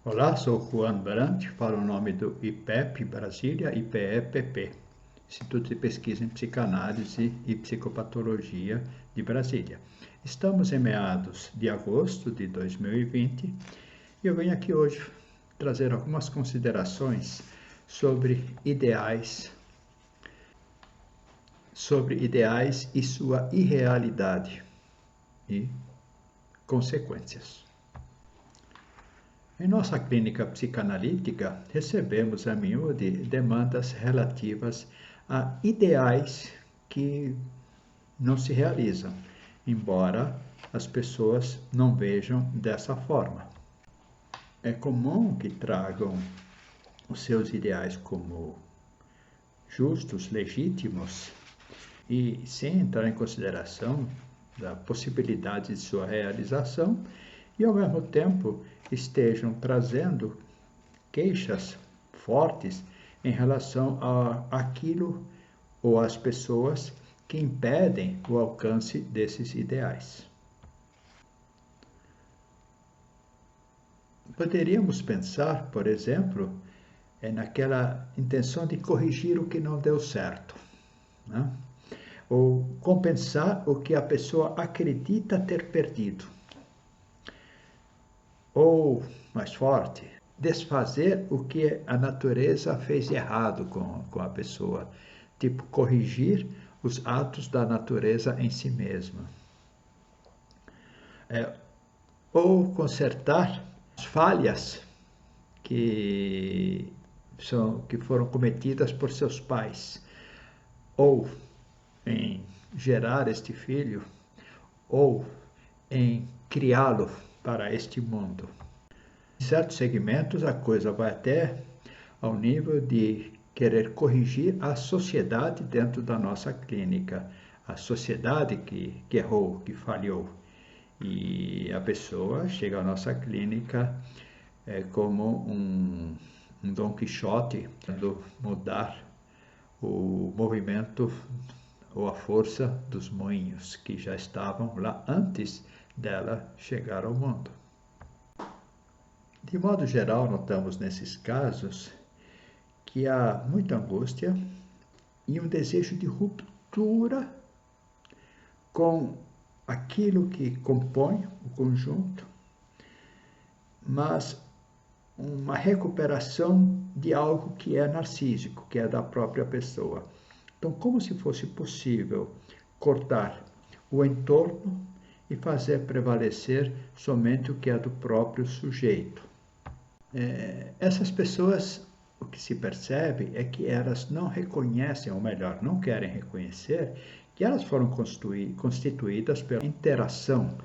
Olá, sou Juan Brandt, falo o nome do IPEP Brasília, IPEPP, Instituto de Pesquisa em Psicanálise e Psicopatologia de Brasília. Estamos em meados de agosto de 2020 e eu venho aqui hoje trazer algumas considerações sobre ideais e sua irrealidade e consequências. Em nossa clínica psicanalítica, recebemos a miúde demandas relativas a ideais que não se realizam, embora as pessoas não vejam dessa forma. É comum que tragam os seus ideais como justos, legítimos, e sem entrar em consideração da possibilidade de sua realização, e ao mesmo tempo estejam trazendo queixas fortes em relação àquilo ou às pessoas que impedem o alcance desses ideais. Poderíamos pensar, por exemplo, naquela intenção de corrigir o que não deu certo, né? Ou compensar o que a pessoa acredita ter perdido. Ou, mais forte, desfazer o que a natureza fez de errado com a pessoa. Tipo, corrigir os atos da natureza em si mesma. Ou consertar as falhas que foram cometidas por seus pais. Ou em gerar este filho, ou em criá-lo para este mundo. Em certos segmentos, a coisa vai até ao nível de querer corrigir a sociedade dentro da nossa clínica. A sociedade que errou, que falhou. E a pessoa chega à nossa clínica como um Dom Quixote, tentando mudar o movimento ou a força dos moinhos que já estavam lá antes dela chegar ao mundo. De modo geral, notamos nesses casos que há muita angústia e um desejo de ruptura com aquilo que compõe o conjunto, mas uma recuperação de algo que é narcísico, que é da própria pessoa. Então, como se fosse possível cortar o entorno e fazer prevalecer somente o que é do próprio sujeito. Essas pessoas, o que se percebe é que elas não reconhecem, ou melhor, não querem reconhecer, que elas foram constituídas pela interação,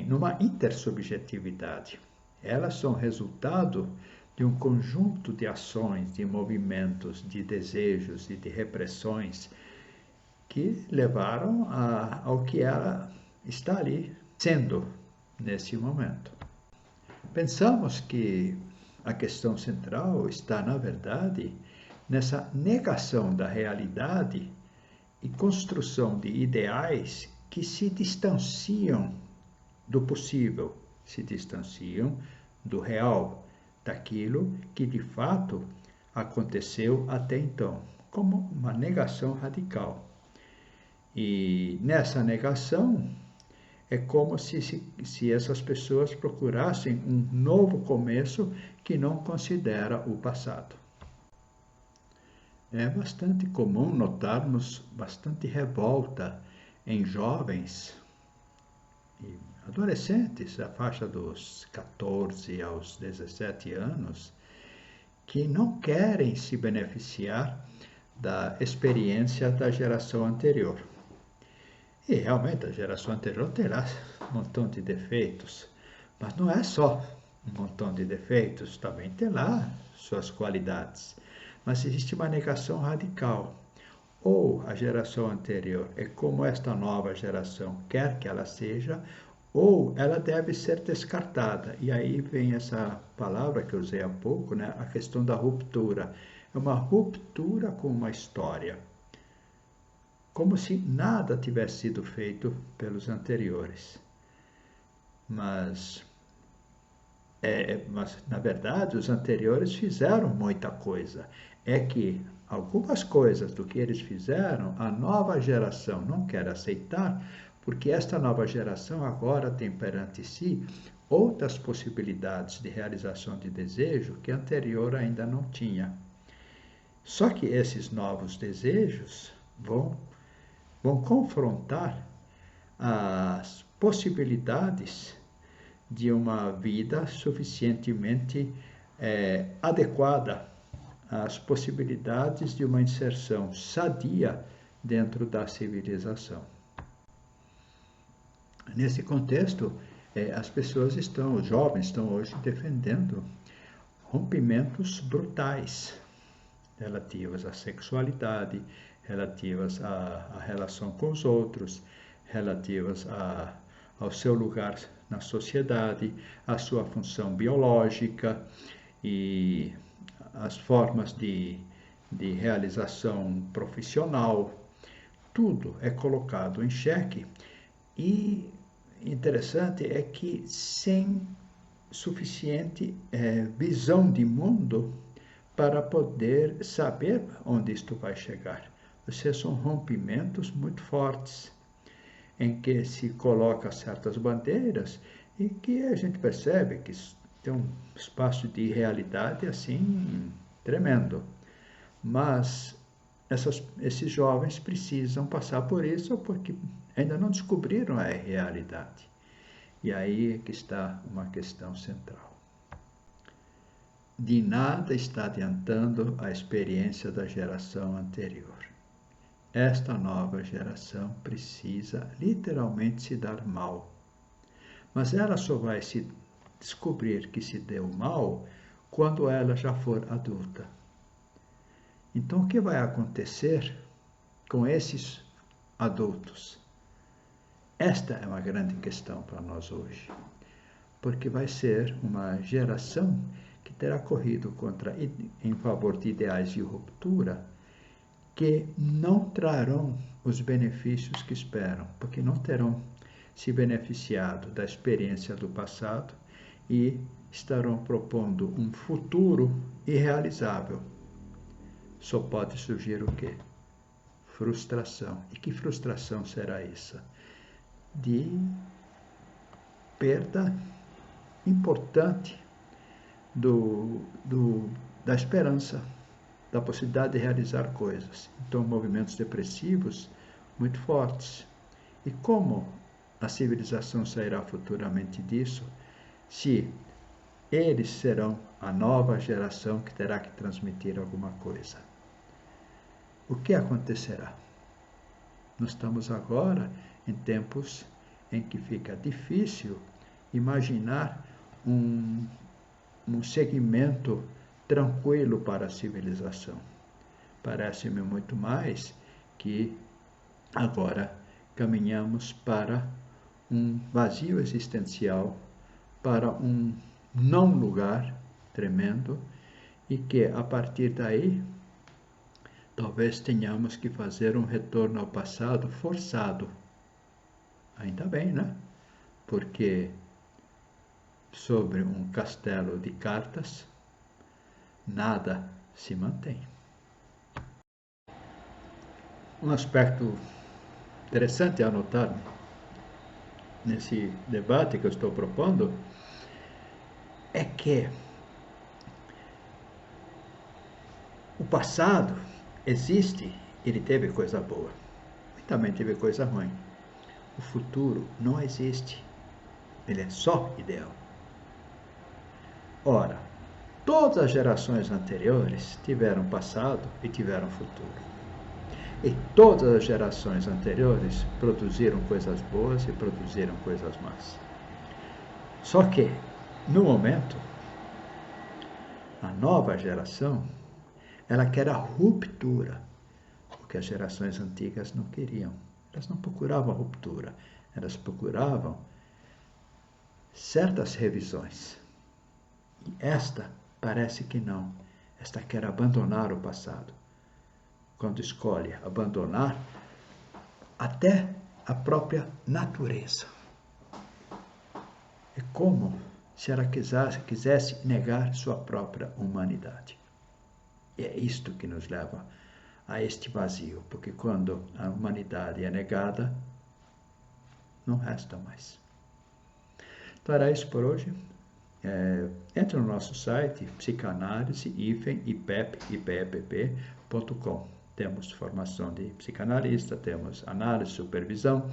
numa intersubjetividade. Elas são resultado de um conjunto de ações, de movimentos, de desejos e de repressões que levaram ao que ela está ali sendo nesse momento. Pensamos que a questão central está, na verdade, nessa negação da realidade e construção de ideais que se distanciam do possível, se distanciam do real, daquilo que de fato aconteceu até então, como uma negação radical. E nessa negação, é como se essas pessoas procurassem um novo começo que não considera o passado. É bastante comum notarmos bastante revolta em jovens e adolescentes, a faixa dos 14 aos 17 anos, que não querem se beneficiar da experiência da geração anterior. E realmente a geração anterior terá um montão de defeitos, mas não é só um montão de defeitos, também tem lá suas qualidades. Mas existe uma negação radical. Ou a geração anterior é como esta nova geração quer que ela seja, ou ela deve ser descartada. E aí vem essa palavra que eu usei há pouco, né? A questão da ruptura. É uma ruptura com uma história. Como se nada tivesse sido feito pelos anteriores. Mas Mas, na verdade, os anteriores fizeram muita coisa. É que algumas coisas do que eles fizeram, a nova geração não quer aceitar, porque esta nova geração agora tem perante si outras possibilidades de realização de desejo que a anterior ainda não tinha. Só que esses novos desejos vão confrontar as possibilidades de uma vida suficientemente adequada às possibilidades de uma inserção sadia dentro da civilização. Nesse contexto, as pessoas os jovens estão hoje defendendo rompimentos brutais relativas à sexualidade, relativas à relação com os outros, relativas ao seu lugar na sociedade, à sua função biológica e as formas de realização profissional. Tudo é colocado em xeque e interessante é que sem suficiente visão de mundo para poder saber onde isto vai chegar. Esses são rompimentos muito fortes, em que se coloca certas bandeiras e que a gente percebe que tem um espaço de realidade assim tremendo. Mas esses jovens precisam passar por isso porque ainda não descobriram a realidade. E aí é que está uma questão central. De nada está adiantando a experiência da geração anterior. Esta nova geração precisa literalmente se dar mal. Mas ela só vai se descobrir que se deu mal quando ela já for adulta. Então, o que vai acontecer com esses adultos? Esta é uma grande questão para nós hoje, porque vai ser uma geração que terá corrido em favor de ideais de ruptura que não trarão os benefícios que esperam, porque não terão se beneficiado da experiência do passado e estarão propondo um futuro irrealizável. Só pode surgir o quê? Frustração. E que frustração será essa? De perda importante da esperança, da possibilidade de realizar coisas. Então, movimentos depressivos muito fortes. E como a civilização sairá futuramente disso, se eles serão a nova geração que terá que transmitir alguma coisa? O que acontecerá? Nós estamos agora em tempos em que fica difícil imaginar um segmento tranquilo para a civilização. Parece-me muito mais que agora caminhamos para um vazio existencial, para um não lugar tremendo e que a partir daí talvez tenhamos que fazer um retorno ao passado forçado. Ainda bem, né? Porque sobre um castelo de cartas, nada se mantém. Um aspecto interessante a anotar nesse debate que eu estou propondo é que o passado existe, ele teve coisa boa, e também teve coisa ruim. O futuro não existe, ele é só ideal. Ora, todas as gerações anteriores tiveram passado e tiveram futuro. E todas as gerações anteriores produziram coisas boas e produziram coisas más. Só que, no momento, a nova geração, ela quer a ruptura, o que as gerações antigas não queriam. Elas não procuravam ruptura, elas procuravam certas revisões. E esta parece que não. Esta quer abandonar o passado. Quando escolhe abandonar até a própria natureza. E como se ela quisesse negar sua própria humanidade. E é isto que nos leva a este vazio, porque quando a humanidade é negada, não resta mais. Então era isso por hoje. Entre no nosso site psicanálise-ipepp.com. Temos formação de psicanalista, temos análise, supervisão,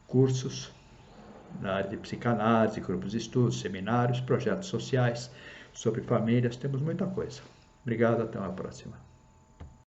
cursos na área de psicanálise, grupos de estudos, seminários, projetos sociais sobre famílias, temos muita coisa. Obrigado, até uma próxima.